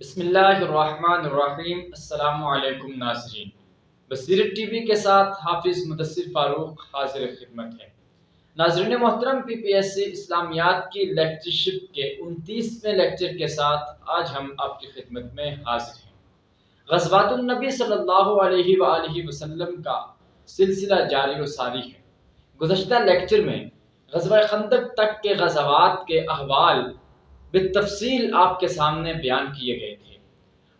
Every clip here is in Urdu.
بسم اللہ الرحمن الرحیم۔ السلام علیکم ناظرین، بصیرت ٹی وی کے ساتھ حافظ مدثر فاروق حاضر خدمت ہے۔ ناظرین محترم، پی پی ایس سی اسلامیات کی لیکچرشپ کے 29ویں لیکچر کے ساتھ آج ہم آپ کی خدمت میں حاضر ہیں۔ غزوات النبی صلی اللہ علیہ وآلہ وسلم کا سلسلہ جاری و ساری ہے۔ گزشتہ لیکچر میں غزوہ خندق تک کے غزوات کے احوال بالتفصیل آپ کے سامنے بیان کیے گئے تھے۔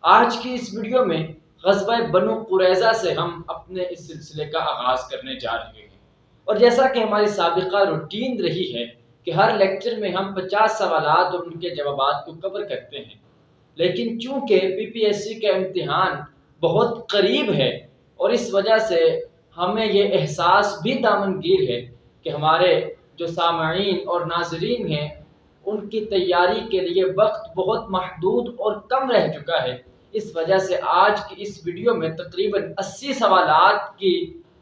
آج کی اس ویڈیو میں غزوہ بنو قریظہ سے ہم اپنے اس سلسلے کا آغاز کرنے جا رہے ہیں، اور جیسا کہ ہماری سابقہ روٹین رہی ہے کہ ہر لیکچر میں ہم 50 سوالات اور ان کے جوابات کو کور کرتے ہیں، لیکن چونکہ پی پی ایس سی کا امتحان بہت قریب ہے اور اس وجہ سے ہمیں یہ احساس بھی دامنگیر ہے کہ ہمارے جو سامعین اور ناظرین ہیں ان کی تیاری کے لیے وقت بہت محدود اور کم رہ چکا ہے۔ اس وجہ سے آج کی اس ویڈیو میں تقریباً 80 سوالات کی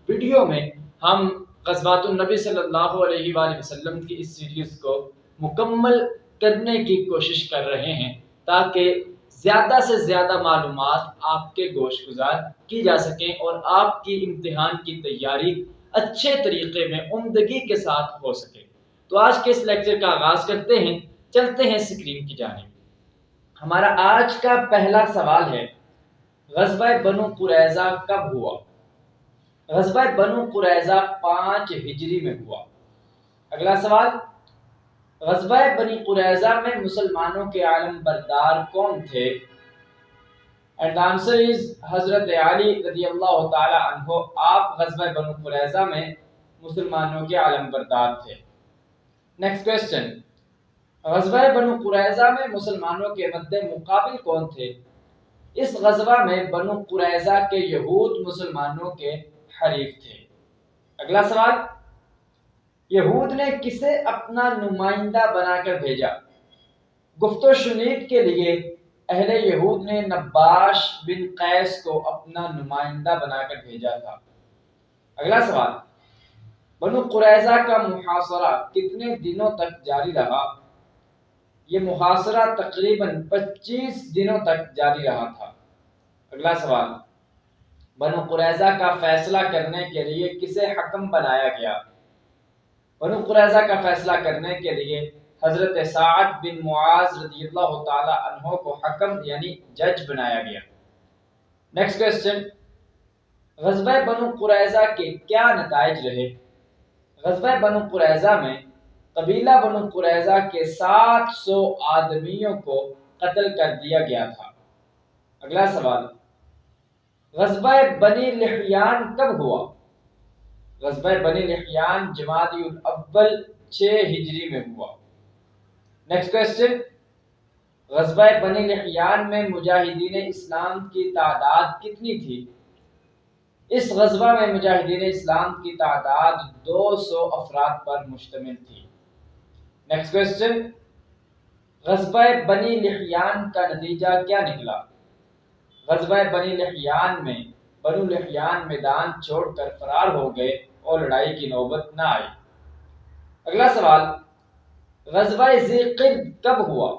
ویڈیو میں ہم غزوات النبی صلی اللہ علیہ وآلہ وسلم کی اس سیریز کو مکمل کرنے کی کوشش کر رہے ہیں، تاکہ زیادہ سے زیادہ معلومات آپ کے گوش گزار کی جا سکیں اور آپ کی امتحان کی تیاری اچھے طریقے میں عمدگی کے ساتھ ہو سکے۔ تو آج کے اس لیکچر کا آغاز کرتے ہیں، چلتے ہیں سکرین کی جانب۔ ہمارا آج کا پہلا سوال ہے، غزوہ بنو قریظہ کب ہوا؟ غزوہ بنو قریظہ 5 ہجری میں ہوا۔ اگلا سوال، غزوہ بنی قریظہ میں مسلمانوں کے عالم بردار کون تھے؟ اینڈ آنسر از حضرت علی رضی اللہ تعالی عنہ۔ آپ غزوہ بنو قریظہ میں مسلمانوں کے عالم بردار تھے۔ نیکسٹ کوسچن، غزوہ بنو قریظہ میں مسلمانوں کے مد مقابل کون تھے؟ اس غزوہ میں بنو قریظہ کے یہود مسلمانوں کے حریف تھے۔ اگلا سوال، یہود نے کسے اپنا نمائندہ بنا کر بھیجا؟ گفت و شنید کے لیے اہل یہود نے نباش بن قیس کو اپنا نمائندہ بنا کر بھیجا تھا۔ اگلا سوال، بنو قریظہ کا محاصرہ کتنے دنوں تک جاری رہا؟ یہ محاصرہ تقریباً 25 دنوں تک جاری رہا تھا۔ اگلا سوال، بنو قریظہ کا فیصلہ کرنے کے لیے کسے حکم بنایا گیا؟ بنو قریظہ کا فیصلہ کرنے کے لیے حضرت سعد بن معاذ رضی اللہ تعالی عنہ کو حکم یعنی جج بنایا گیا۔ نیکسٹ کوسچن، غزوہ بنو قریظہ کے کیا نتائج رہے؟ غزوہ بنو قریظہ میں قبیلہ بنو قریظہ کے 700 آدمیوں کو قتل کر دیا گیا تھا۔ اگلا سوال، غزوہ بنی لحیان کب ہوا؟ غزوہ بنی لحیان جمادی الاول 6 ہجری میں ہوا۔ نیکسٹ کوسچن، غزوہ بنی لحیان میں مجاہدین اسلام کی تعداد کتنی تھی؟ اس غزوہ میں مجاہدین اسلام کی تعداد 200 افراد پر مشتمل تھی۔ نیکسٹ کوسچن، غزوہ بنی لحیان کا نتیجہ کیا نکلا؟ غزوہ بنی لحیان میں بنو لحیان میدان چھوڑ کر فرار ہو گئے اور لڑائی کی نوبت نہ آئی۔ اگلا سوال، غزوہ ذی قرد کب ہوا؟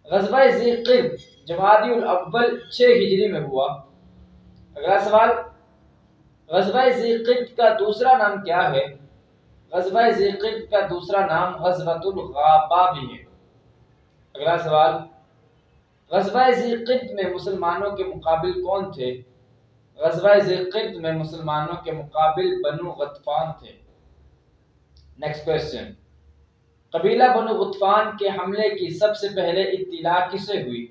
غزوہ ذی قرد جمادی الاول 6 ہجری میں ہوا۔ اگلا سوال، غزوہ ذی قرد کا دوسرا نام کیا ہے؟ غزوہ ذی قرد کا دوسرا نام غزوۃ الغابہ بھی ہے۔ اگلا سوال، غزوہ ذی قرد میں مسلمانوں کے مقابل کون تھے؟ غزوہ ذی قرد میں مسلمانوں کے مقابل بنو غطفان تھے۔ نیکسٹ کوسچن، قبیلہ بنو غطفان کے حملے کی سب سے پہلے اطلاع کسے ہوئی؟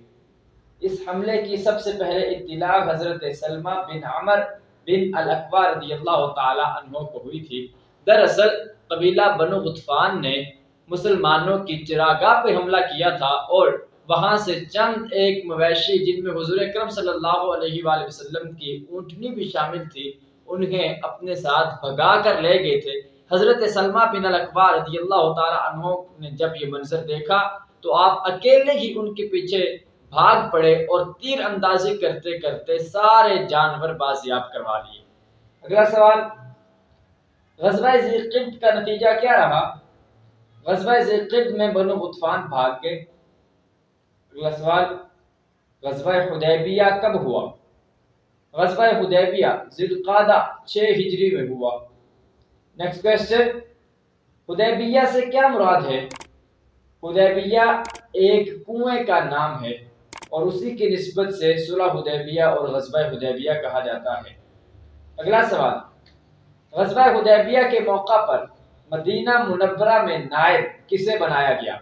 اس حملے کی سب سے پہلے اطلاع حضرت سلمہ بن عمر بن الاکوع رضی اللہ تعالی عنہ کو ہوئی تھی۔ دراصل قبیلہ بنو غطفان نے مسلمانوں کی چراگاہ پہ حملہ کیا تھا اور وہاں سے چند ایک مویشی جن میں حضور اکرم صلی اللہ علیہ وآلہ وسلم کی اونٹنی بھی شامل تھی انہیں اپنے ساتھ بھگا کر لے گئے تھے۔ حضرت سلمہ بن الاکوع رضی اللہ تعالی عنہ نے جب یہ منظر دیکھا تو آپ اکیلے ہی ان کے پیچھے بھاگ پڑے اور تیر اندازی کرتے کرتے سارے جانور بازیاب کروا لیے۔ اگلا سوال، غزوہ ذی قرد کا نتیجہ کیا رہا؟ غزوہ ذی قرد میں بنو غطفان بھاگ گئے۔ اگلا سوال، غزوہ حدیبیہ کب ہوا؟ غزوہ حدیبیہ ذی القعدہ 6 ہجری میں ہوا۔ نیکسٹ کویسچن، حدیبیہ سے کیا مراد ہے؟ حدیبیہ ایک کنویں کا نام ہے اور اسی کی نسبت سے صلح حدیبیہ اور غزوہ حدیبیہ کہا جاتا ہے۔ اگلا سوال، غزوہ حدیبیہ کے موقع پر مدینہ منورہ میں نائب کسے بنایا گیا؟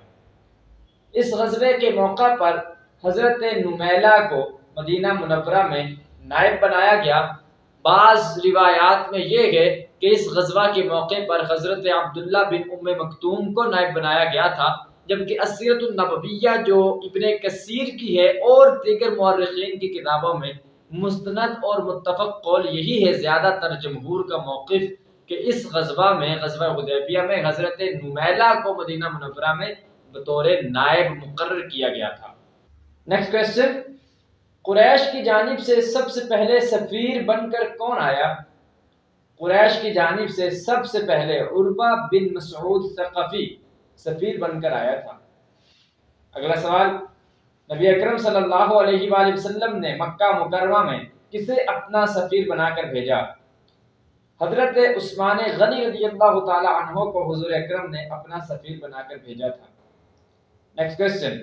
اس غزوے کے موقع پر حضرت نمیلہ کو مدینہ منورہ میں نائب بنایا گیا۔ بعض روایات میں یہ ہے کہ اس غزوہ کے موقع پر حضرت عبداللہ بن ام مکتوم کو نائب بنایا گیا تھا، جبکہ السیرۃ النبویہ جو ابن کثیر کی ہے اور دیگر مورخین کی کتابوں میں مستند اور متفق قول یہی ہے، زیادہ تر جمہور کا موقف، کہ اس غزوہ میں غزوہ حدیبیہ میں حضرت نمیلہ کو مدینہ منورہ میں بطور نائب مقرر کیا گیا تھا۔ نیکسٹ کویسچن، قریش کی جانب سے سب سے پہلے سفیر بن کر کون آیا؟ قریش کی جانب سے سب سے پہلے عروہ بن مسعود ثقفی سفیر بن کر آیا تھا۔ اگلا سوال، نبی اکرم صلی اللہ علیہ وآلہ وسلم نے مکہ مکرمہ میں کسے اپنا سفیر بنا کر بھیجا؟ حضرت عثمان غنی رضی اللہ تعالی عنہ کو حضور اکرم نے اپنا سفیر بنا کر بھیجا تھا۔ نیکسٹ کویسچن،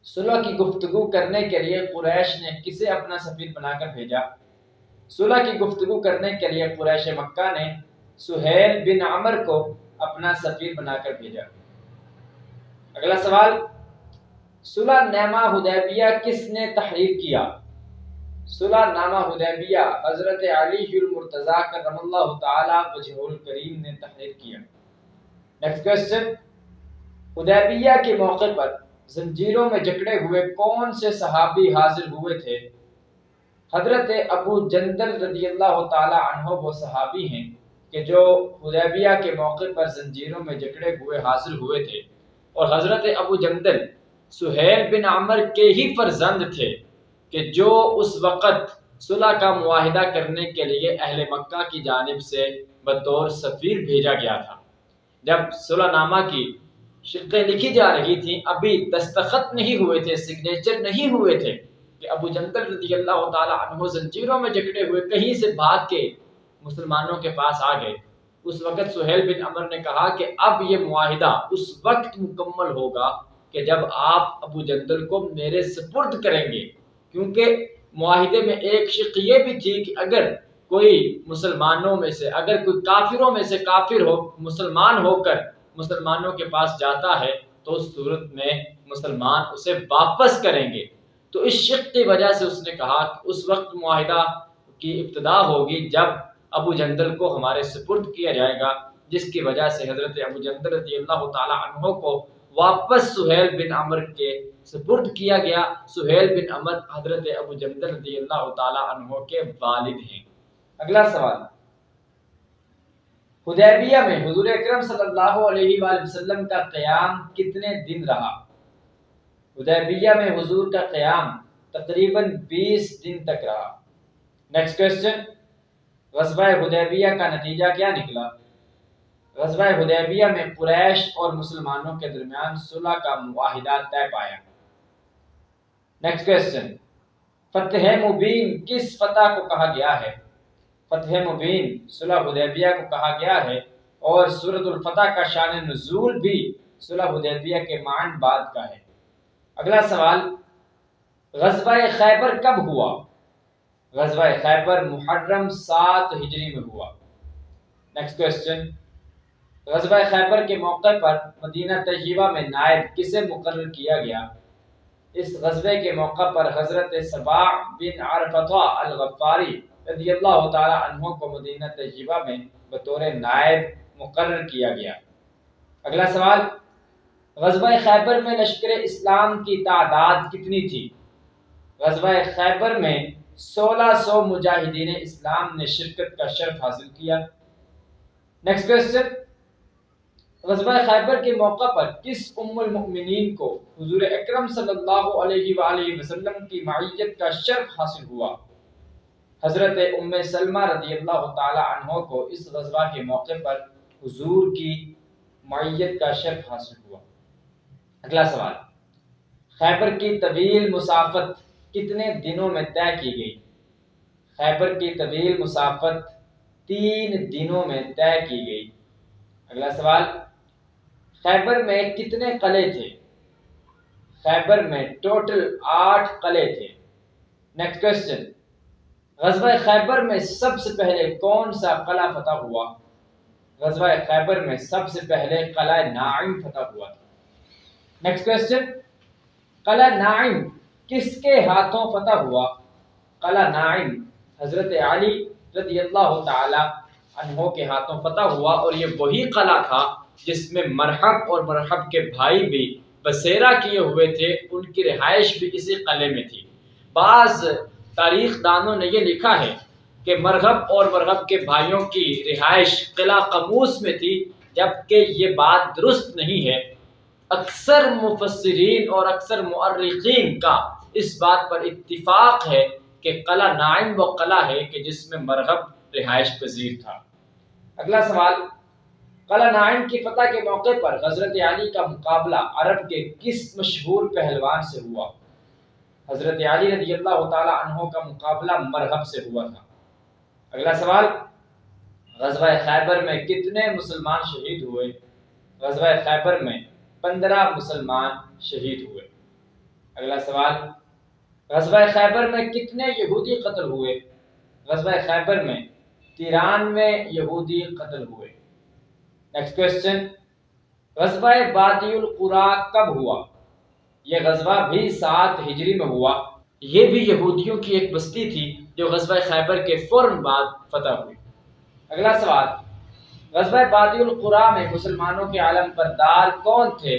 صلح کی گفتگو کرنے کے لیے قریش نے کسے اپنا سفیر بنا کر بھیجا؟ صلح کی گفتگو کرنے کے لیے قریش مکہ نے سہیل بن عمر کو اپنا سفیر بنا کر بھیجا۔ اگلا سوال، صلح نامہ حدیبیہ کس نے تحریر کیا؟ صلح نامہ حدیبیہ حضرت علی المرتضیٰ کرم اللہ تعالی وجہہ الکریم نے تحریر کیا۔ نیکسٹ کویسچن، حدیبیہ کے موقع پر زنجیروں میں جکڑے ہوئے کون سے صحابی حاضر ہوئے تھے؟ حضرت ابو جندل رضی اللہ تعالی عنہ وہ صحابی ہیں کہ جو حدیبیہ کے موقع پر زنجیروں میں جکڑے ہوئے حاضر ہوئے تھے، اور حضرت ابو جندل سہیل بن عمر کے ہی فرزند تھے کہ جو اس وقت صلح کا معاہدہ کرنے کے لیے اہل مکہ کی جانب سے بطور سفیر بھیجا گیا تھا۔ جب صلح نامہ کی شقیں لکھی جا رہی تھیں، ابھی دستخط نہیں ہوئے تھے، سگنیچر نہیں ہوئے تھے، کہ ابو جندل رضی اللہ تعالی عنہ زنجیروں میں جکڑے ہوئے کہیں سے بھاگ کے مسلمانوں کے پاس آ گئے۔ اس وقت سہیل بن عمر نے کہا کہ اب یہ معاہدہ اس وقت مکمل ہوگا کہ جب آپ ابو جندل کو میرے سپرد کریں گے، کیونکہ معاہدے میں ایک شق یہ بھی تھی کہ اگر کوئی مسلمانوں میں سے، اگر کوئی کافروں میں سے کافر ہو مسلمان ہو کر مسلمانوں کے پاس جاتا ہے تو اس صورت میں مسلمان اسے واپس کریں گے۔ تو اس شق کی وجہ سے اس نے کہا کہ اس وقت معاہدہ کی ابتدا ہوگی جب ابو جندل کو ہمارے سپرد کیا جائے گا، جس کی وجہ سے حضرت ابو جندل رضی اللہ تعالی عنہ کو واپس سہیل بن عمر کے سپرد کیا گیا۔ سہیل بن عمر حضرت ابو جندل رضی اللہ تعالی عنہ کے والد ہیں۔ اگلا سوال، حدیبیہ میں حضور اکرم صلی اللہ علیہ وآلہ وسلم کا قیام کتنے دن رہا؟ حدیبیہ میں حضور کا قیام تقریباً 20 دن تک رہا۔ نیکسٹ کویسچن، غزوہ حدیبیہ کا نتیجہ کیا نکلا؟ غزوہ حدیبیہ میں قریش اور مسلمانوں کے درمیان صلح کا معاہدہ طے پایا۔ نیکسٹ کویسچن، فتح مبین کس فتح کو کہا گیا ہے؟ فتح مبین صلح حدیبیہ کو کہا گیا ہے، اور سورۃ الفتح کا شان نزول بھی صلح حدیبیہ کے معاً بعد کا ہے۔ اگلا سوال، غزوہ خیبر کب ہوا؟ غزوہ خیبر محرم 7 ہجری میں ہوا۔ نیکسٹ کویسچن، غزوہ خیبر کے موقع پر مدینہ طیبہ میں نائب کسے مقرر کیا گیا؟ اس غزوے کے موقع پر حضرت سباع بن عرفطہ الغفاری رضی اللہ تعالی عنہ کو مدینہ طیبہ میں بطور نائب مقرر کیا گیا۔ اگلا سوال، غزوہ خیبر میں لشکر اسلام کی تعداد کتنی تھی؟ غزوہ خیبر میں 1600 مجاہدین اسلام نے شرکت کا شرف حاصل کیا۔ نیکسٹ کویسچن، غزوہ خیبر کے موقع پر کس ام المؤمنین کو حضور اکرم صلی اللہ علیہ وآلہ وسلم کی معیت کا شرف حاصل ہوا؟ حضرت ام سلمہ رضی اللہ تعالی عنہ کو اس غزوہ کے موقع پر حضور کی معیت کا شرف حاصل ہوا۔ اگلا سوال، خیبر کی طویل مسافت کتنے دنوں میں طے کی گئی؟ خیبر کی طویل مسافت 3 دنوں میں طے کی گئی۔ اگلا سوال، خیبر میں کتنے قلعے تھے؟ خیبر میں ٹوٹل 8 قلعے تھے۔ نیکسٹ کوشچن، غزوہ خیبر میں سب سے پہلے کون سا قلعہ فتح ہوا؟ غزوہ خیبر میں سب سے پہلے قلعہ نعیم فتح ہوا تھا۔ نیکسٹ کوشچن، قلعہ نعیم کس کے ہاتھوں فتح ہوا؟ قلعہ نعیم حضرت علی رضی اللہ تعالی عنہ کے ہاتھوں فتح ہوا، اور یہ وہی قلعہ تھا جس میں مرحب اور مرحب کے بھائی بھی بسیرا کیے ہوئے تھے، ان کی رہائش بھی اسی قلعے میں تھی۔ بعض تاریخ دانوں نے یہ لکھا ہے کہ مرغب اور مرغب کے بھائیوں کی رہائش قلعہ قموس میں تھی، جبکہ یہ بات درست نہیں ہے۔ اکثر مفسرین اور اکثر مؤرخین کا اس بات پر اتفاق ہے کہ قلعہ نعیم وہ قلعہ ہے کہ جس میں مرغب رہائش پذیر تھا۔ اگلا سوال، قلعہ نعیم کی فتح کے موقع پر حضرت علی کا مقابلہ عرب کے کس مشہور پہلوان سے ہوا؟ حضرت علی رضی اللہ تعالی عنہ کا مقابلہ مرغب سے ہوا تھا۔ اگلا سوال، غزوہ خیبر میں کتنے مسلمان شہید ہوئے؟ غزوہ خیبر میں 15 مسلمان شہید ہوئے۔ اگلا سوال، غزوہ خیبر میں کتنے یہودی قتل ہوئے؟ غزوہ خیبر میں 93 یہودی قتل ہوئے۔ نیکسٹ کوشچن، غزوہ وادی القریٰ کب ہوا؟ یہ غزوہ بھی 7 ہجری میں ہوا۔ یہ بھی یہودیوں کی ایک بستی تھی جو غزوہ خیبر کے فوراً بعد فتح ہوئی۔ اگلا سوال، غزوہ وادی القریٰ میں مسلمانوں کے علم بردار کون تھے؟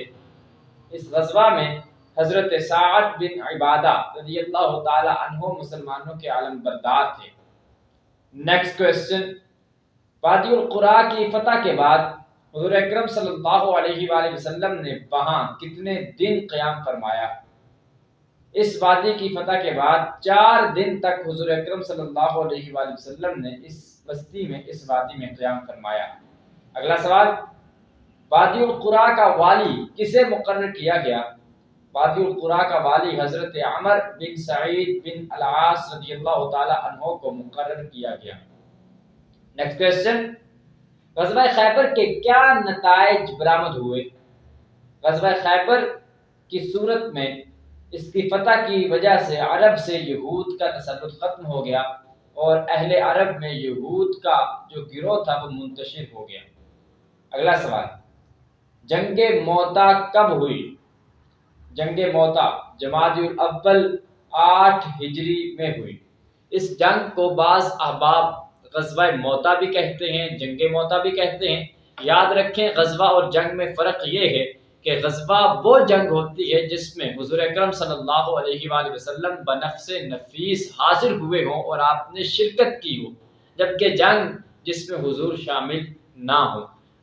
اس غزوہ میں حضرت سعد بن عبادہ رضی اللہ تعالی عنہ مسلمانوں کے علم بردار تھے۔ نیکسٹ کوشچن، وادی القریٰ کی فتح کے بعد حضور اکرم صلی اللہ علیہ وآلہ وسلم نے وہاں کتنے دن قیام فرمایا؟ اس وادی کی فتح کے بعد 4 دن تک حضور اکرم صلی اللہ علیہ وآلہ وسلم نے اس بستی میں، اس وادی میں قیام فرمایا۔ اگلا سوال، وادی القریٰ کا والی کسے مقرر کیا گیا؟ وادی القریٰ کا والی حضرت عمر بن سعید بن العاص رضی اللہ تعالی عنہ کو مقرر کیا گیا۔ نیکسٹ کوشچن، غزوہ خیبر کے کیا نتائج برآمد ہوئے؟ غزوہ خیبر کی صورت میں اس کی فتح کی وجہ سے عرب سے یہود کا تسلط ختم ہو گیا، اور اہل عرب میں یہود کا جو گروہ تھا وہ منتشر ہو گیا۔ اگلا سوال، جنگ موتا کب ہوئی؟ جنگ موتا جمادی الاول 8 ہجری میں ہوئی۔ اس جنگ کو بعض احباب غزوہ موتا بھی کہتے ہیں، جنگ موتا بھی کہتے ہیں۔ یاد رکھیں، غزوہ اور جنگ میں فرق یہ ہے کہ غزوہ وہ جنگ ہوتی ہے جس میں حضور اکرم صلی اللہ علیہ وآلہ وسلم بنفس نفیس حاضر ہوئے ہوں اور آپ نے شرکت کی ہو، جبکہ جنگ جس میں حضور شامل نہ ہو۔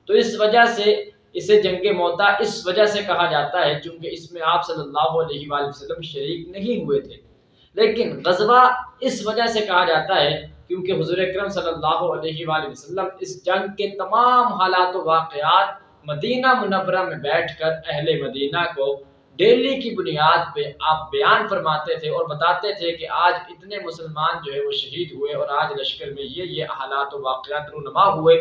تو اس وجہ سے اسے جنگ موتا اس وجہ سے کہا جاتا ہے چونکہ اس میں آپ صلی اللہ علیہ وآلہ وسلم شریک نہیں ہوئے تھے۔ لیکن غزوہ اس وجہ سے کہا جاتا ہے کیونکہ حضور اکرم صلی اللہ علیہ وآلہ وسلم اس جنگ کے تمام حالات و واقعات مدینہ منورہ میں بیٹھ کر اہل مدینہ کو ڈیلی کی بنیاد پہ آپ بیان فرماتے تھے اور بتاتے تھے کہ آج اتنے مسلمان جو ہے وہ شہید ہوئے، اور آج لشکر میں یہ حالات و واقعات رونما ہوئے،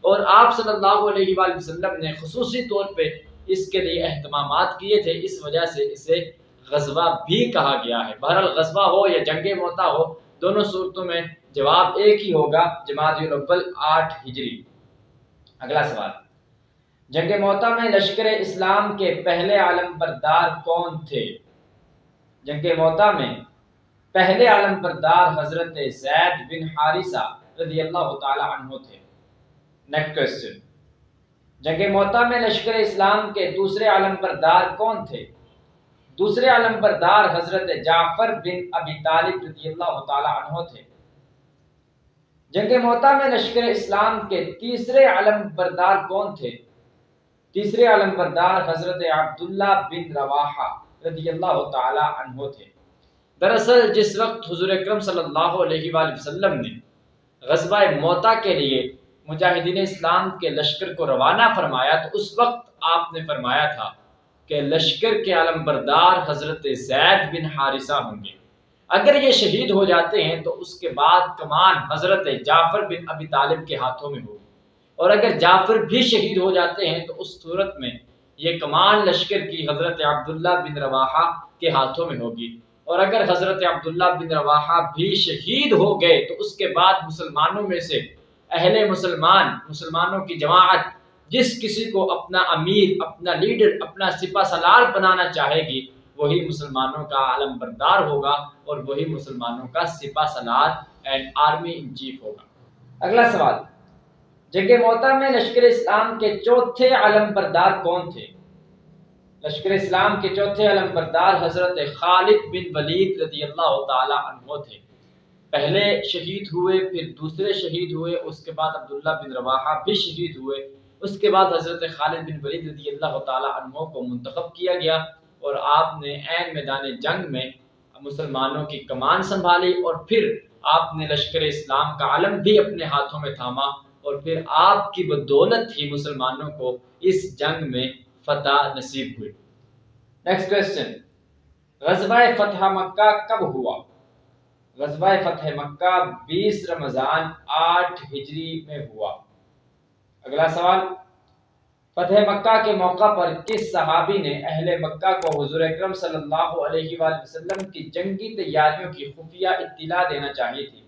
اور آپ صلی اللہ علیہ وآلہ وسلم نے خصوصی طور پہ اس کے لیے اہتمامات کیے تھے، اس وجہ سے اسے غزوہ بھی کہا گیا ہے۔ بہرحال غزوہ ہو یا جنگ موتا ہو، دونوں صورتوں میں جواب ایک ہی ہوگا، جمادی الاول 8 ہجری۔ اگلا سوال، جنگ موتا میں لشکر اسلام کے پہلے علم بردار کون تھے؟ جنگ موتا میں پہلے علم بردار حضرت زید بن حارثہ رضی اللہ تعالی عنہ تھے۔ نیکسٹ کوسچن، جنگ موتا میں لشکر اسلام کے دوسرے علم بردار کون تھے؟ دوسرے علم بردار حضرت جعفر بن ابی طالب رضی اللہ تعالی عنہ تھے۔ جنگ موتا میں لشکر اسلام کے تیسرے علم بردار کون تھے؟ تیسرے علم بردار حضرت عبداللہ بن رواحہ رضی اللہ تعالی عنہ تھے۔ دراصل جس وقت حضور اکرم صلی اللہ علیہ وآلہ وسلم نے غزوہ موتا کے لیے مجاہدین اسلام کے لشکر کو روانہ فرمایا تو اس وقت آپ نے فرمایا تھا کہ لشکر کے علم بردار حضرت زید بن حارثہ ہوں گے۔ اگر یہ شہید ہو جاتے ہیں تو اس کے بعد کمان حضرت جعفر بن ابی طالب کے ہاتھوں میں ہوگی، اور اگر جعفر بھی شہید ہو جاتے ہیں تو اس صورت میں یہ کمان لشکر کی حضرت عبداللہ بن رواحہ کے ہاتھوں میں ہوگی، اور اگر حضرت عبداللہ بن رواحہ بھی شہید ہو گئے تو اس کے بعد مسلمانوں میں سے اہل مسلمانوں کی جماعت جس کسی کو اپنا امیر، اپنا لیڈر، اپنا سپہ سالار بنانا چاہے گی وہی مسلمانوں کا علم بردار ہوگا اور وہی مسلمانوں کا سپہ سالار اینڈ آرمی ان چیف ہوگا۔ اگلا سوال، جنگ موتا میں لشکر اسلام کے چوتھے علم بردار کون تھے؟ لشکر اسلام کے چوتھے علم بردار حضرت خالد بن ولید رضی اللہ تعالی عنہ تھے۔ پہلے شہید ہوئے، پھر دوسرے شہید ہوئے، اس کے بعد عبداللہ بن رواحہ بھی شہید ہوئے، اس کے بعد حضرت خالد بن ولید رضی اللہ تعالی عنہ کو منتخب کیا گیا اور آپ نے عین میدان جنگ میں مسلمانوں کی کمان سنبھالی، اور پھر آپ نے لشکر اسلام کا علم بھی اپنے ہاتھوں میں تھاما، اور پھر آپ کی بدولت ہی مسلمانوں کو اس جنگ میں فتح نصیب ہوئی۔ نیکسٹ کوسچن، غزوہ فتح مکہ کب ہوا؟ غزوہ فتح مکہ 20 رمضان 8 ہجری میں ہوا۔ اگلا سوال، فتح مکہ کے موقع پر کس صحابی نے اہل مکہ کو حضور اکرم صلی اللہ علیہ وآلہ وسلم کی جنگی تیاریوں کی خفیہ اطلاع دینا چاہیے تھی؟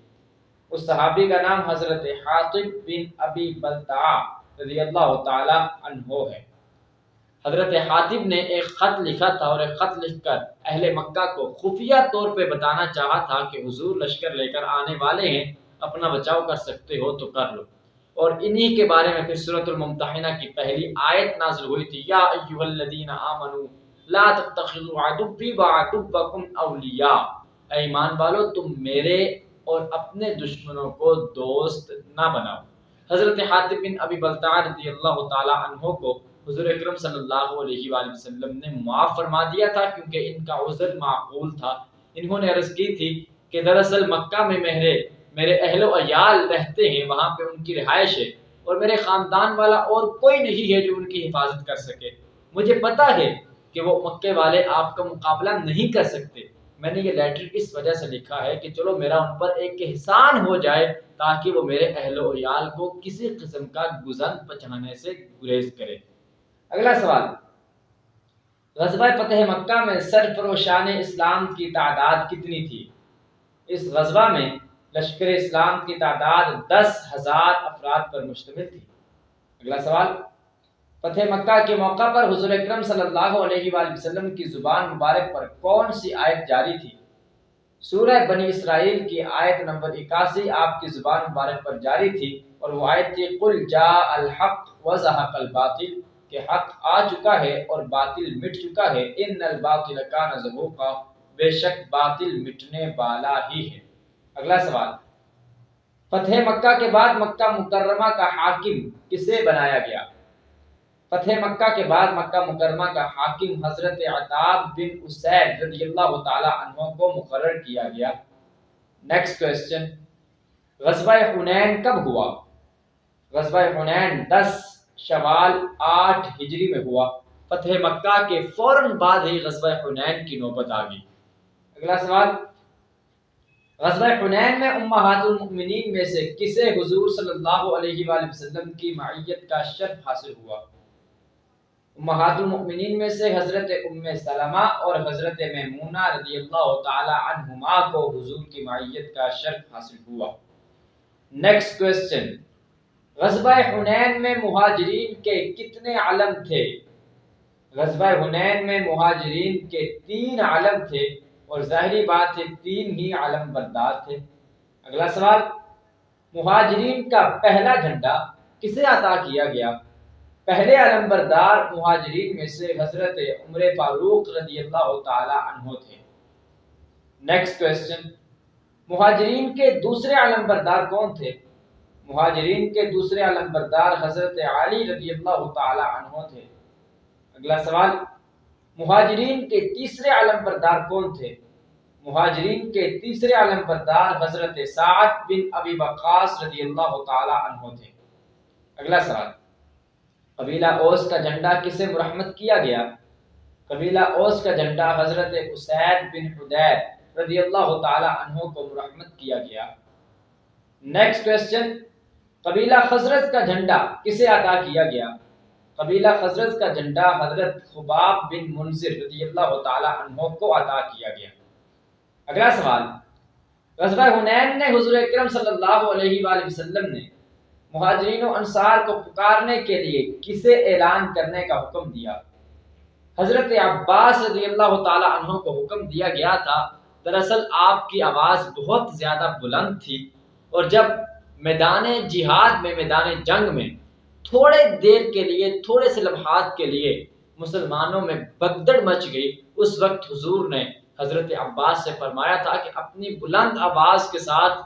اس صحابی کا نام حضرت حاطب بن ابی بلتعہ رضی اللہ تعالی عنہ ہے۔ حضرت حاطب نے ایک خط لکھا تھا اور ایک خط لکھ کر اہل مکہ کو خفیہ طور پہ بتانا چاہا تھا کہ حضور لشکر لے کر آنے والے ہیں، اپنا بچاؤ کر سکتے ہو تو کر لو، اور انہی کے بارے میں پھر سورۃ الممتحنہ کی پہلی آیت نازل ہوئی تھی، یا ایھا الذین آمنوا لا تتخذوا عدوی وعدوکم اولیاء، اے ایمان والو تم میرے اور اپنے دشمنوں کو دوست نہ بناؤ۔ حضرت حاطب بن ابی بلتعہ رضی اللہ تعالی عنہ کو حضور اکرم صلی اللہ علیہ وآلہ وسلم نے معاف فرما دیا تھا کیونکہ ان کا عذر معقول تھا۔ انہوں نے عرض کی تھی کہ دراصل مکہ میں میرے اہل و عیال رہتے ہیں، وہاں پہ ان کی رہائش ہے، اور میرے خاندان والا اور کوئی نہیں ہے جو ان کی حفاظت کر سکے۔ مجھے پتہ ہے کہ وہ مکے والے آپ کا مقابلہ نہیں کر سکتے، میں نے یہ لیٹر اس وجہ سے لکھا ہے کہ چلو میرا ان پر ایک احسان ہو جائے تاکہ وہ میرے اہل و عیال کو کسی قسم کا گزن پہنچانے سے گریز کرے۔ اگلا سوال، غزوہ فتح مکہ میں سرفروشان اسلام کی تعداد کتنی تھی؟ اس غزوہ میں لشکر اسلام کی تعداد 10,000 افراد پر مشتمل تھی۔ اگلا سوال، فتح مکہ کے موقع پر حضور اکرم صلی اللہ علیہ وآلہ وسلم کی زبان مبارک پر کون سی آیت جاری تھی؟ سورہ بنی اسرائیل کی آیت نمبر 81 آپ کی زبان مبارک پر جاری تھی، اور وہ آیت تھی قل جاء الحق وزهق الباطل، کہ حق آ چکا ہے اور باطل مٹ چکا ہے، ان الباطل کان زہوقا، بے شک باطل مٹنے والا ہی ہے۔ اگلا سوال، فتح مکہ کے بعد مکہ مکرمہ کا حاکم کسے بنایا گیا؟ فتح مکہ کے بعد مکہ مکرمہ کا حاکم حضرت عتاب بن اسید رضی اللہ تعالی عنہ کو مقرر کیا گیا۔ نیکسٹ کوسچن، غزوہ حنین کب ہوا؟ غزوہ حنین 10 شوال 8 ہجری میں ہوا۔ فتح مکہ کے فوراً بعد ہی غزوہ حنین کی نوبت آ گئی۔ اگلا سوال، غزوہ حنین میں امہات المؤمنین میں سے کسے حضور صلی اللہ علیہ وآلہ وسلم کی معیت کا شرف حاصل ہوا؟ امہات المؤمنین میں سے حضرت ام سلمہ اور حضرت میمونہ رضی اللہ تعالی عنہما کو حضور کی معیت کا شرف حاصل ہوا۔ نیکسٹ کوسچن، غزوہ حنین میں مہاجرین کے کتنے علم تھے؟ غزوہ حنین میں مہاجرین کے 3 علم تھے، اور ظاہری بات ہے 3 ہی علم بردار تھے۔ اگلا سوال، مہاجرین کا پہلا جھنڈا کسے عطا کیا گیا؟ پہلے علم بردار مہاجرین میں سے حضرت عمر فاروق رضی اللہ تعالی عنہ تھے۔ نیکسٹ کوسچن، مہاجرین کے دوسرے علم بردار کون تھے؟ مہاجرین کے دوسرے علم بردار حضرت علی رضی اللہ تعالی عنہ تھے۔ اگلا سوال، مہاجرین کے تیسرے علم بردار کون تھے؟ مہاجرین کے تیسرے علم بردار حضرت سعد بن ابی وقاص رضی اللہ تعالی عنہ تھے۔ اگلا سوال، قبیلہ اوس کا جھنڈا کسے مرحمت کیا گیا؟ قبیلہ اوس کا جھنڈا حضرت اسید بن حدیر رضی اللہ تعالی عنہ کو مرحمت کیا گیا۔ نیکسٹ کوشچن، قبیلہ خزرج کا جھنڈا کسے عطا کیا گیا؟ قبیلہ خزرج کا جھنڈا حضرت خباب بن منذر رضی اللہ تعالی عنہ کو عطا کیا گیا۔ اگلا سوال، غزوہ حنین میں حضور اکرم صلی اللہ علیہ وآلہ وسلم نے مہاجرین و انصار کو پکارنے کے لیے کسے اعلان کرنے کا حکم دیا؟ حضرت عباس رضی اللہ تعالی عنہ کو حکم دیا گیا تھا۔ دراصل آپ کی آواز بہت زیادہ بلند تھی، اور جب میدان جہاد میں، میدان جنگ میں تھوڑے دیر کے لیے، تھوڑے سے لمحات کے لیے مسلمانوں میں بگدڑ مچ گئی، اس وقت حضور نے حضرت عباس سے فرمایا تھا کہ اپنی بلند آواز کے ساتھ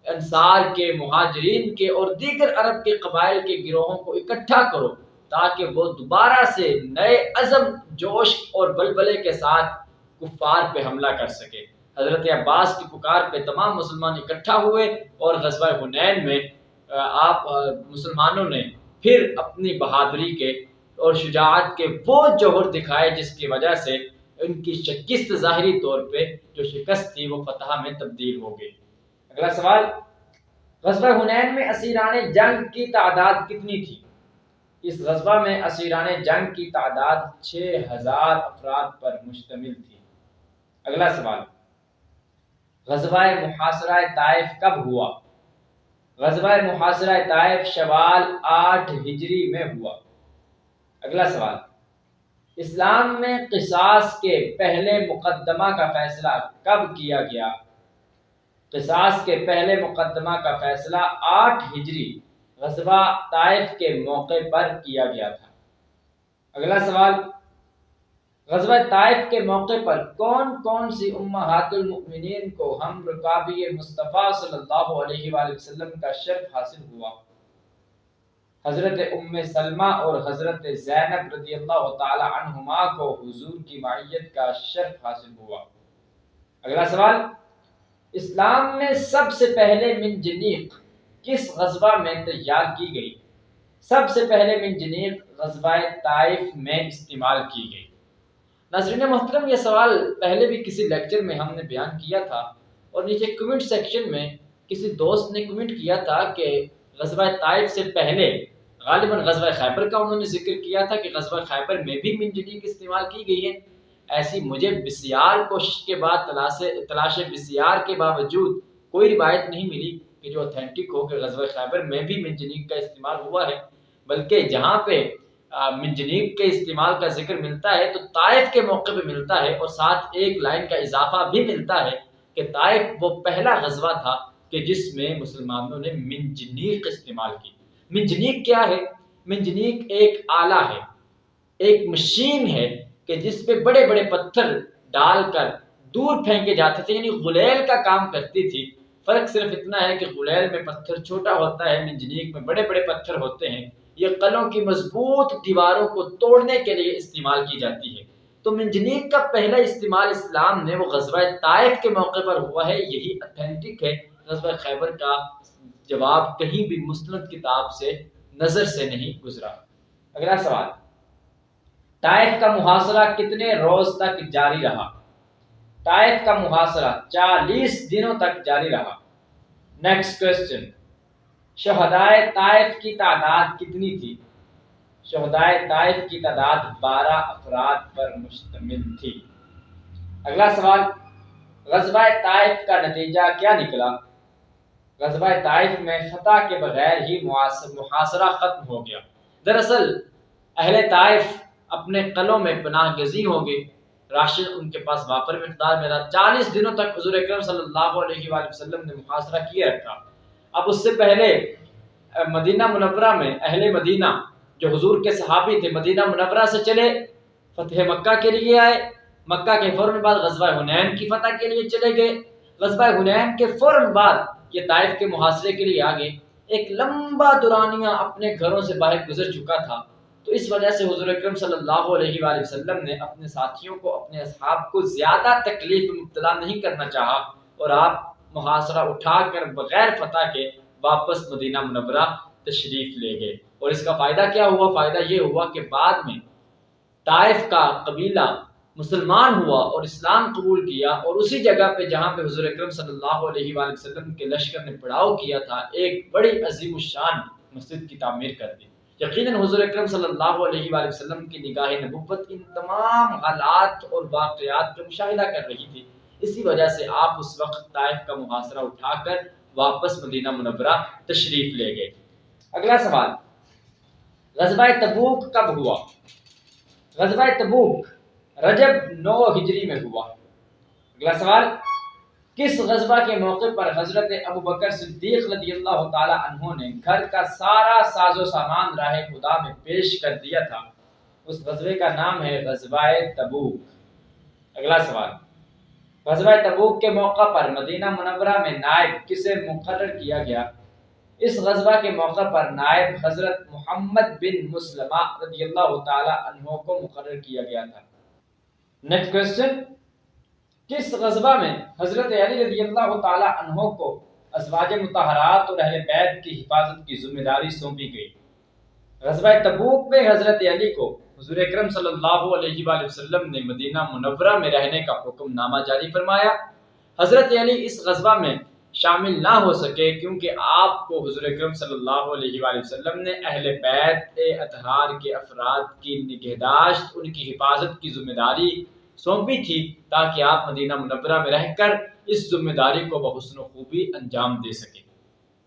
انصار کے، مہاجرین کے اور دیگر عرب کے قبائل کے گروہوں کو اکٹھا کرو، تاکہ وہ دوبارہ سے نئے عزم، جوش اور بلبلے کے ساتھ کفار پہ حملہ کر سکے۔ حضرت عباس کی پکار پہ تمام مسلمان اکٹھا ہوئے، اور غزوہ حنین میں آپ مسلمانوں نے پھر اپنی بہادری کے اور شجاعت کے وہ جوہر دکھائے، جس کی وجہ سے ان کی شکست ظاہری طور پہ جو شکست تھی وہ فتح میں تبدیل ہو گئی۔ اگلا سوال، غزوہ حنین میں اسیران جنگ کی تعداد کتنی تھی؟ اس غزوہ میں اسیران جنگ کی تعداد 6000 افراد پر مشتمل تھی۔ اگلا سوال، غزوہ محاصرہ طائف کب ہوا؟ غزوہ محاصرہ طائف شوال 8 ہجری میں ہوا۔ اگلا سوال، اسلام میں قصاص کے پہلے مقدمہ کا فیصلہ کب کیا گیا؟ قصاص کے پہلے مقدمہ کا فیصلہ 8 ہجری غزوہ طائف کے موقع پر کیا گیا تھا۔ اگلا سوال، غزوہ طائف کے موقع پر کون کون سی امہات المؤمنین کو ہم رکابی مصطفیٰ صلی اللہ علیہ وآلہ وسلم کا شرف حاصل ہوا؟ حضرت ام سلمہ اور حضرت زینب رضی اللہ تعالی عنہما کو حضور کی معیت کا شرف حاصل ہوا۔ اگلا سوال، اسلام میں سب سے پہلے منجنیق کس غزوہ میں تیار کی گئی؟ سب سے پہلے منجنیق غزوہ طائف میں استعمال کی گئی۔ ناظرین محترم، یہ سوال پہلے بھی کسی لیکچر میں ہم نے بیان کیا تھا، اور نیچے کمنٹ سیکشن میں کسی دوست نے کمنٹ کیا تھا کہ غزوہ طائف سے پہلے غالباً غزوہ خیبر کا انہوں نے ذکر کیا تھا کہ غزوہ خیبر میں بھی منجنیق استعمال کی گئی ہے۔ ایسی مجھے بسیار کوشش کے بعد، تلاش بسیار کے باوجود کوئی روایت نہیں ملی کہ جو اوتھینٹک ہو کہ غزوہ خیبر میں بھی منجنیق کا استعمال ہوا ہے، بلکہ جہاں پہ منجنیق کے استعمال کا ذکر ملتا ہے تو طائف کے موقع پہ ملتا ہے، اور ساتھ ایک لائن کا اضافہ بھی ملتا ہے کہ طائف وہ پہلا غزوہ تھا کہ جس میں مسلمانوں نے منجنیق استعمال کی۔ منجنیق کیا ہے؟ منجنیق ایک آلہ ہے، ایک مشین ہے کہ جس پہ بڑے بڑے پتھر ڈال کر دور پھینکے جاتے تھے، یعنی غلیل کا کام کرتی تھی۔ فرق صرف اتنا ہے کہ غلیل میں پتھر چھوٹا ہوتا ہے، منجنیق میں بڑے بڑے پتھر ہوتے ہیں۔ یہ قلعوں کی مضبوط دیواروں کو توڑنے کے لیے استعمال کی جاتی ہے۔ تو منجنیق کا پہلا استعمال اسلام نے وہ غزوہ طائف کے موقع پر ہوا ہے، یہی اتھینٹک ہے۔ غزوہ خیبر کا جواب کہیں بھی مستند کتاب سے نظر سے نہیں گزرا۔ اگلا سوال، طائف کا محاصرہ کتنے روز تک جاری رہا؟ طائف کا محاصرہ 40 دنوں تک جاری رہا۔ نیکسٹ کوسچن، شہدائے طائف کی تعداد کتنی تھی؟ شہدائے طائف کی تعداد 12 افراد پر مشتمل تھی۔ اگلا سوال، غزوہ طائف کا نتیجہ کیا نکلا؟ غزوہ طائف میں فتح کے بغیر ہی محاصرہ ختم ہو گیا۔ دراصل اہل طائف اپنے قلعوں میں پناہ گزین ہو گئے، راشن ان کے پاس وافر مقدار میں رہا۔ 40 دنوں تک حضور اکرم صلی اللہ علیہ وآلہ وسلم نے محاصرہ کیے رکھا۔ اب اس سے پہلے مدینہ منورہ میں اہل مدینہ جو حضور کے صحابی تھے، مدینہ منورہ سے چلے فتح مکہ کے لیے آئے، مکہ کے فوراً بعد غزوہ حنین کی فتح کے لیے چلے گئے، غزوہ حنین کے فوراً بعد یہ طائف کے محاصرے کے لیے آگے۔ ایک لمبا دورانیہ اپنے گھروں سے باہر گزر چکا تھا، تو اس وجہ سے حضور اکرم صلی اللہ علیہ وآلہ وسلم نے اپنے ساتھیوں کو، اپنے اصحاب کو زیادہ تکلیف میں مبتلا نہیں کرنا چاہا، اور آپ محاصرہ اٹھا کر بغیر فتح کے واپس مدینہ منورہ تشریف لے گئے۔ اور اس کا فائدہ کیا ہوا؟ فائدہ یہ ہوا کہ بعد میں طائف کا قبیلہ مسلمان ہوا اور اسلام قبول کیا، اور اسی جگہ پہ جہاں پہ حضور اکرم صلی اللہ علیہ وآلہ وسلم کے لشکر نے پڑاؤ کیا تھا، ایک بڑی عظیم الشان مسجد کی تعمیر کر دی۔ یقیناً حضور اکرم صلی اللہ علیہ وآلہ وسلم کی نگاہ نبوت ان تمام حالات اور واقعات کا مشاہدہ کر رہی تھی، اسی وجہ سے آپ اس وقت طائف کا محاصرہ اٹھا کر واپس مدینہ منورہ تشریف لے گئے۔ اگلا سوال، غزوہ تبوک کب ہوا؟ غزوہ تبوک رجب 9 ہجری میں ہوا۔ اگلا سوال، کس غزوہ کے موقع پر حضرت ابوبکر صدیق رضی اللہ تعالی عنہ نے گھر کا سارا ساز و سامان راہ خدا میں پیش کر دیا تھا؟ اس غزوے کا نام ہے غزوہ تبوک۔ اگلا سوال، غزوہ تبوک کے موقع پر مدینہ منورہ میں نائب کسے مقرر کیا گیا؟ اس غزوہ کے موقع پر نائب حضرت محمد بن مسلمہ رضی اللہ تعالی عنہ کو مقرر کیا گیا تھا۔ نیکسٹ کوسچن، کس غزوہ میں حضرت علی رضی اللہ تعالی عنہ کو ازواج مطہرات اور اہل بیت کی حفاظت کی ذمہ داری سونپی گئی؟ غزوہ تبوک میں حضرت علی کو حضور اکرم صلی اللہ علیہ وآلہ وسلم نے مدینہ منورہ میں رہنے کا حکم نامہ جاری فرمایا۔ حضرت علی اس غزوہ میں شامل نہ ہو سکے کیونکہ آپ کو حضور اکرم صلی اللہ علیہ وآلہ وسلم نے اہل بیت اطہار کے افراد کی نگہداشت، ان کی حفاظت کی ذمہ داری سونپی تھی تاکہ آپ مدینہ منورہ میں رہ کر اس ذمہ داری کو بحسن و خوبی انجام دے سکیں۔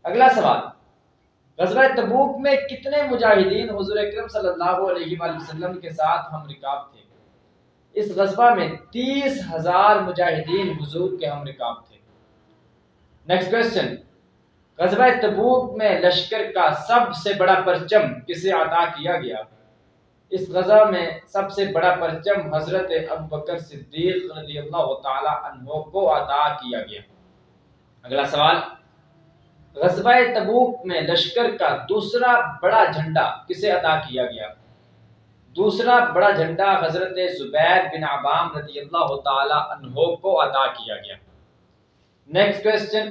اگلا سوال، غزوہ تبوک میں کتنے مجاہدین حضور اکرم صلی اللہ علیہ وآلہ وسلم کے ساتھ ہم رکاب تھے؟ اس غزوہ میں 30,000 مجاہدین حضور کے ہم رکاب تھے۔ نیکسٹ کوسچن، غزوہ تبوک میں لشکر کا سب سے بڑا پرچم کسے عطا کیا گیا؟ اس غزوہ میں سب سے بڑا پرچم حضرت ابوبکر صدیق رضی اللہ تعالی عنہ کو عطا کیا گیا۔ اگلا سوال، غزوہ تبوک میں لشکر کا دوسرا بڑا جھنڈا کسے عطا کیا گیا؟ دوسرا بڑا جھنڈا حضرت زبیر بن عوام رضی اللہ تعالی عنہ کو عطا کیا گیا۔ نیکسٹ کوسچن،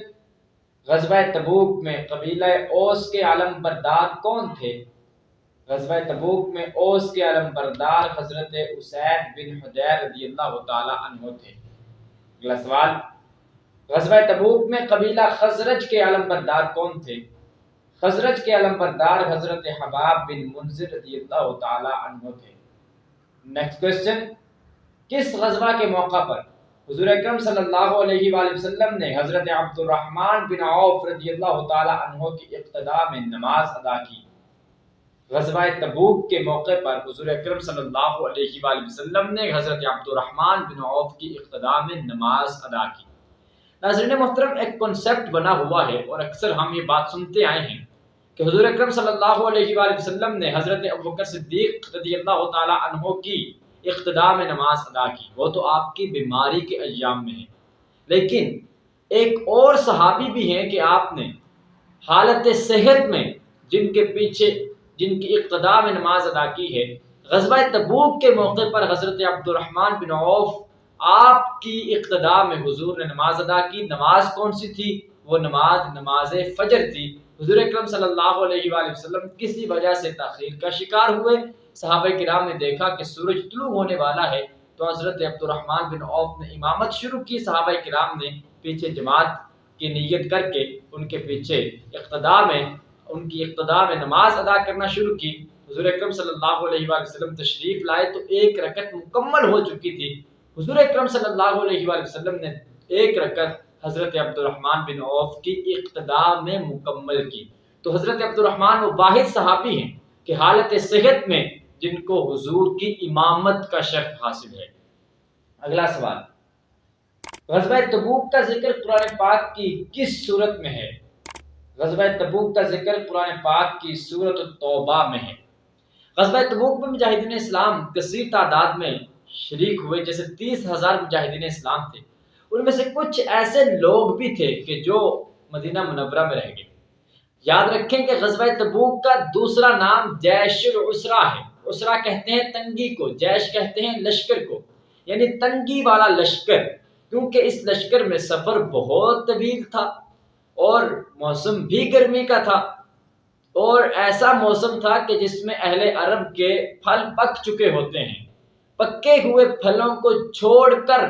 غزوہ تبوک میں قبیلہ اوس کے علم بردار کون تھے؟ غزوہ تبوک میں اوس کے علم بردار حضرت اسید بن حضیر رضی اللہ تعالی عنہ تھے۔ اگلا سوال، غزوہ تبوک میں قبیلہ خزرج کے علم بردار کون تھے؟ خزرج کے علم بردار حضرت حباب بن منذر رضی اللہ تعالی عنہ تھے۔ نیکسٹ کوسچن، کس غزوہ کے موقع پر حضور اکرم صلی اللہ علیہ وآلہ وسلم نے حضرت عبد الرحمن بن عوف رضی اللہ تعالی عنہ کی اقتداء میں نماز ادا کی؟ غزوہ تبوک کے موقع پر حضور اکرم صلی اللہ علیہ وآلہ وسلم نے حضرت عبد الرحمن بن عوف کی اقتداء میں نماز ادا کی۔ ناظرین محترم، ایک کنسپٹ بنا ہوا ہے اور اکثر ہم یہ بات سنتے آئے ہیں کہ حضور اکرم صلی اللہ علیہ وآلہ وسلم نے حضرت ابوبکر صدیق رضی اللہ تعالی عنہ کی اقتداء میں نماز ادا کی، وہ تو آپ کی بیماری کے ایام میں ہے، لیکن ایک اور صحابی بھی ہیں کہ آپ نے حالت صحت میں جن کی اقتداء میں نماز ادا کی ہے۔ غزوہ تبوک کے موقع پر حضرت عبد الرحمن بن عوف آپ کی اقتداء میں حضور نے نماز ادا کی۔ نماز کون سی تھی؟ وہ نماز فجر تھی۔ حضور اکرم صلی اللہ علیہ وآلہ وسلم کسی وجہ سے تاخیر کا شکار ہوئے، صحابہ کرام نے دیکھا کہ سورج طلوع ہونے والا ہے تو حضرت عبد الرحمن بن عوف نے امامت شروع کی، صحابہ کرام نے پیچھے جماعت کی نیت کر کے ان کے پیچھے ان کی اقتداء میں نماز ادا کرنا شروع کی۔ حضور اکرم صلی اللہ علیہ وآلہ وسلم تشریف لائے تو ایک رکعت مکمل ہو چکی تھی۔ حضور اکرم صلی اللہ علیہ وآلہ وسلم نے ایک رکعت حضرت عبد الرحمن بن عوف کی اقتداء میں مکمل کی۔ تو حضرت عبد الرحمن وہ واحد صحابی ہیں کہ حالت صحت میں جن کو حضور کی امامت کا شرف حاصل ہے۔ اگلا سوال، غزوہ تبوک کا ذکر قرآن پاک کی کس صورت میں ہے؟ غزوہ تبوک کا ذکر قرآن پاک کی سورۃ التوبہ میں ہے۔ غزوہ تبوک میں مجاہدین اسلام کثیر تعداد میں شریک ہوئے، جیسے 30,000 مجاہدین اسلام تھے، ان میں سے کچھ ایسے لوگ بھی تھے کہ جو مدینہ منورہ میں رہ گئے۔ یاد رکھیں کہ غزوہ تبوک کا دوسرا نام جیش العسرہ ہے۔ عسرہ کہتے ہیں تنگی کو، جیش کہتے ہیں لشکر کو، یعنی تنگی والا لشکر، کیونکہ اس لشکر میں سفر بہت طویل تھا اور موسم بھی گرمی کا تھا، اور ایسا موسم تھا کہ جس میں اہل عرب کے پھل پک چکے ہوتے ہیں، پکے ہوئے پھلوں کو چھوڑ کر،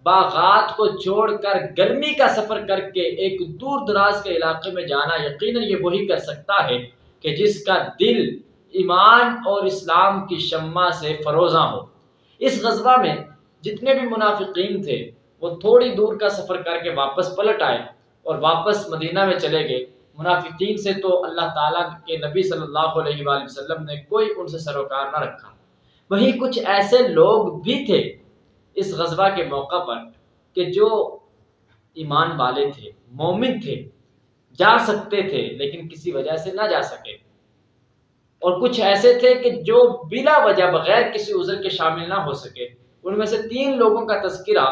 باغات کو چھوڑ کر، گرمی کا سفر کر کے ایک دور دراز کے علاقے میں جانا یقیناً یہ وہی کر سکتا ہے کہ جس کا دل ایمان اور اسلام کی شمع سے فروزاں ہو۔ اس غزوہ میں جتنے بھی منافقین تھے وہ تھوڑی دور کا سفر کر کے واپس پلٹ آئے اور واپس مدینہ میں چلے گئے۔ منافقین سے تو اللہ تعالیٰ کے نبی صلی اللہ علیہ وآلہ وسلم نے کوئی ان سے سروکار نہ رکھا۔ وہیں کچھ ایسے لوگ بھی تھے اس غزوہ کے موقع پر کہ جو ایمان والے تھے، مومن تھے، جا سکتے تھے لیکن کسی وجہ سے نہ جا سکے، اور کچھ ایسے تھے کہ جو بلا وجہ بغیر کسی عذر کے شامل نہ ہو سکے۔ ان میں سے 3 لوگوں کا تذکرہ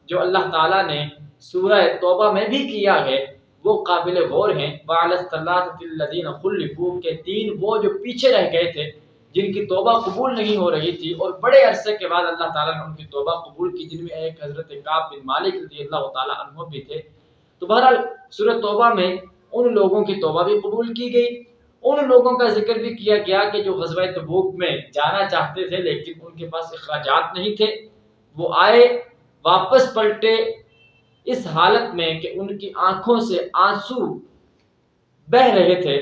جو اللہ تعالیٰ نے سورہ توبہ میں بھی کیا ہے وہ قابل غور ہیں۔ وَعَلَى الثَّلَاثَةِ الَّذِينَ خُلِّفُوا کے 3 وہ جو پیچھے رہ گئے تھے، جن کی توبہ قبول نہیں ہو رہی تھی، اور بڑے عرصے کے بعد اللہ تعالیٰ نے ان کی توبہ قبول کی، جن میں ایک حضرت کعب بن مالک رضی اللہ تعالیٰ عنہ بھی تھے۔ تو بہرحال سورہ توبہ میں ان لوگوں کی توبہ بھی قبول کی گئی۔ ان لوگوں کا ذکر بھی کیا گیا کہ جو غزوہ تبوک میں جانا چاہتے تھے لیکن ان کے پاس اخراجات نہیں تھے، وہ آئے، واپس پلٹے اس حالت میں کہ ان کی آنکھوں سے آنسو بہہ رہے تھے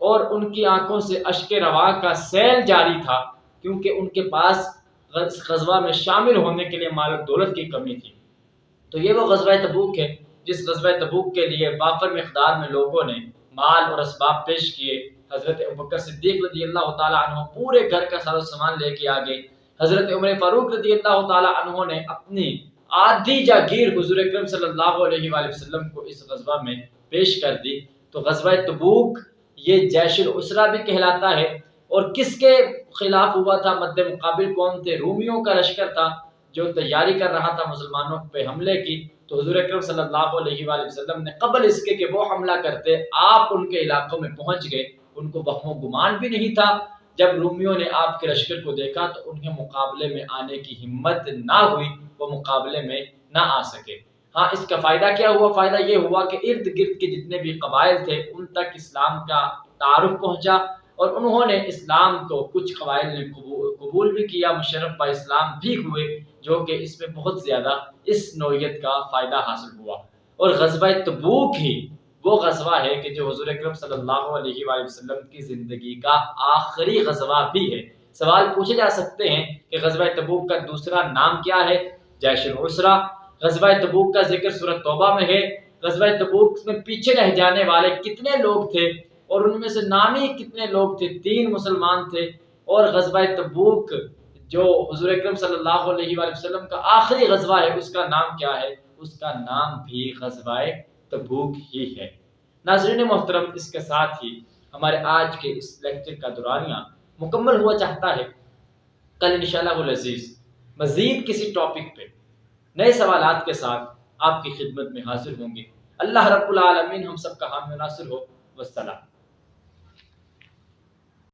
اور ان کی آنکھوں سے اشک رواں کا سیل جاری تھا، کیونکہ ان کے پاس غزوہ میں شامل ہونے کے لیے مال و دولت کی کمی تھی۔ تو یہ وہ غزوہ تبوک ہے جس غزوہ تبوک کے لیے وافر مقدار میں لوگوں نے مال اور اسباب پیش کیے۔ حضرت ابوبکر صدیق رضی اللہ تعالیٰ عنہ پورے گھر کا سارا سامان لے کے آگئے۔ حضرت عمر فاروق رضی اللہ تعالیٰ عنہ نے اپنی آدھی جاگیر حضور اکرم صلی اللہ علیہ وآلہ وسلم کو اس غزوہ میں پیش کر دی۔ تو غزوہ تبوک یہ جیش العسرہ بھی کہلاتا ہے، اور کس کے خلاف ہوا تھا؟ مد مقابل کون تھے؟ رومیوں کا لشکر تھا جو تیاری کر رہا تھا مسلمانوں پہ حملے کی۔ تو حضور اکرم صلی اللہ علیہ وآلہ وسلم نے قبل اس کے کہ وہ حملہ کرتے، آپ ان کے علاقوں میں پہنچ گئے۔ ان کو وہم و گمان بھی نہیں تھا، جب رومیوں نے آپ کے لشکر کو دیکھا تو انہیں مقابلے میں آنے کی ہمت نہ ہوئی، وہ مقابلے میں نہ آ سکے۔ ہاں، اس کا فائدہ کیا ہوا؟ فائدہ یہ ہوا کہ ارد گرد کے جتنے بھی قبائل تھے ان تک اسلام کا تعارف پہنچا، اور انہوں نے اسلام کو کچھ قبائل نے قبول بھی کیا، مشرف با اسلام بھی ہوئے، جو کہ اس میں بہت زیادہ اس نوعیت کا فائدہ حاصل ہوا۔ اور غزوہ تبوک ہی وہ غزوہ ہے کہ جو حضور اکرم صلی اللہ علیہ وآلہ وسلم کی زندگی کا آخری غزوہ بھی ہے۔ سوال پوچھے جا سکتے ہیں کہ غزوہ تبوک کا دوسرا نام کیا ہے؟ جیش العسرہ۔ غزوہ تبوک کا ذکر سورۃ توبہ میں ہے۔ غزوہ تبوک میں پیچھے رہ جانے والے کتنے لوگ تھے اور ان میں سے نامی کتنے لوگ تھے؟ 3 مسلمان تھے۔ اور غزوہ تبوک جو حضور اکرم صلی اللہ علیہ وآلہ وسلم کا آخری غزوہ ہے اس کا نام کیا ہے؟ اس کا نام بھی غزوہ تبوک ہی ہے۔ ناظرین محترم، اس کے ساتھ ہی ہمارے آج کے اس لیکچر کا دورانیہ مکمل ہوا چاہتا ہے۔ کل انشاءاللہ العزیز مزید کسی ٹاپک پہ نئے سوالات کے ساتھ آپ کی خدمت میں حاضر ہوں گے۔ اللہ رب العالمین ہم سب کا حامی و ناصر ہو۔ والسلام۔